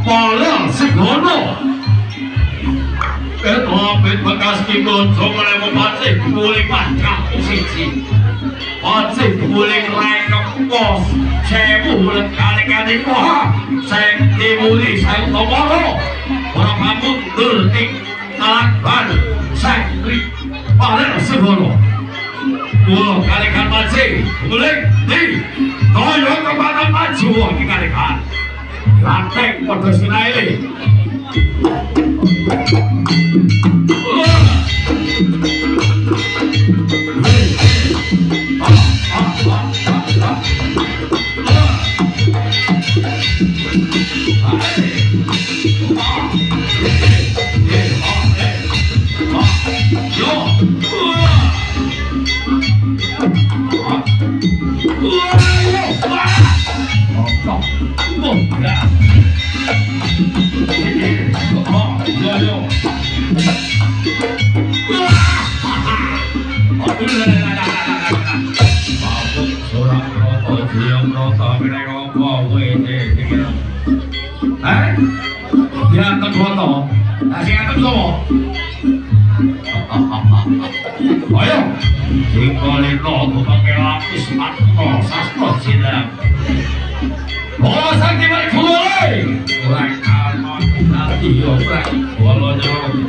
Malah segono. Pit bekas timbul oleh Pacik guling pancah siji. Pacik guling rengkep pos. Sewu kali-kali moha. Sing dimuli saya tomoro. Ora mundur ing alakban. Sing paling segono. Wah, kali-kali Pacik guling di toyo kepada maju kali-kali. Lantek pada sinai. Diantar foto, kasih antar semua. Ayo, tinggalin lo pakai lapis atau sastra sidang. Oh, sakti balik mulai. Kurang aman nanti yo kurang. Walau jauh